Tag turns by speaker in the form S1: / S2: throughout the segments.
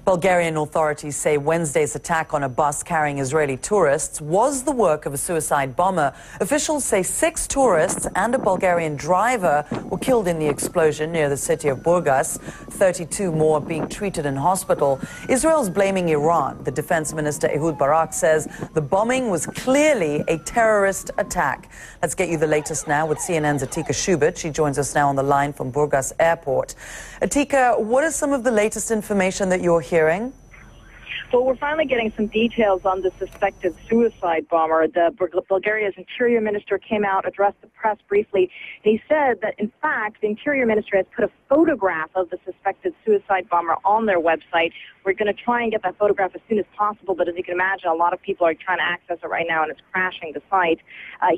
S1: Bulgarian authorities say Wednesday's attack on a bus carrying Israeli tourists was the work of a suicide bomber. Officials say 6 tourists and a Bulgarian driver were killed in the explosion near the city of Burgas. 32 more being treated in hospital. Israel's blaming Iran. The defense minister Ehud Barak says the bombing was clearly a terrorist attack. Let's get you the latest now with CNN's Atika Schubert. She joins us now on the line from Burgas Airport. Atika, what is some of the latest information that you're hearing?
S2: Well, we're finally getting some details on the suspected suicide bomber. Bulgaria's interior minister came out, addressed the press briefly, and he said that, in fact, the interior minister has put a photograph of the suspected suicide bomber on their website. We're going to try and get that photograph as soon as possible, but as you can imagine, a lot of people are trying to access it right now, and it's crashing the site.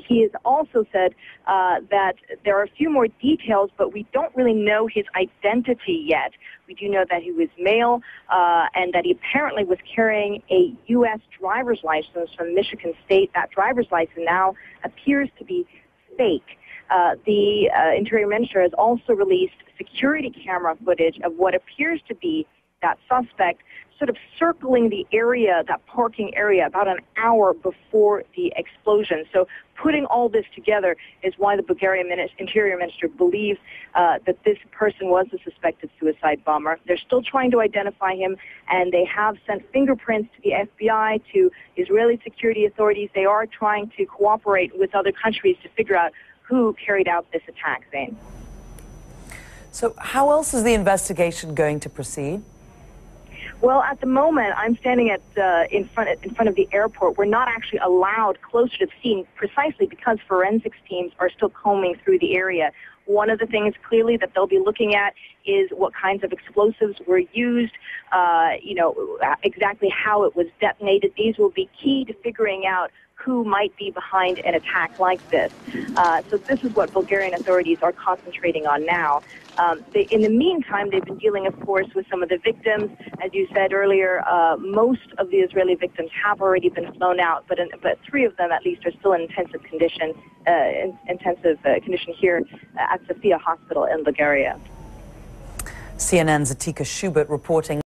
S2: He has also said that there are a few more details, but we don't really know his identity yet. We do know that he was male and that he apparently was carrying a U.S. driver's license from Michigan State. That driver's license now appears to be fake. The Interior Minister has also released security camera footage of what appears to be that suspect sort of circling the area, that parking area, about an hour before the explosion. So putting all this together is why the Bulgarian Interior Minister believes that this person was the suspected suicide bomber. They're still trying to identify him, and they have sent fingerprints to the FBI, to Israeli security authorities. They are trying to cooperate with other countries to figure out who carried out this attack, Zane.
S1: So how else is the investigation going to proceed?
S2: Well, at the moment, I'm standing in front of the airport. We're not actually allowed closer to the scene precisely because forensics teams are still combing through the area. One of the things clearly that they'll be looking at is what kinds of explosives were used, exactly how it was detonated. These will be key to figuring out who might be behind an attack like this. So this is what Bulgarian authorities are concentrating on now. In the meantime, they've been dealing, of course, with some of the victims. As you said earlier, most of the Israeli victims have already been flown out, but 3 of them at least are still in intensive condition here at Sofia Hospital in Bulgaria.
S1: CNN's Atika Schubert reporting.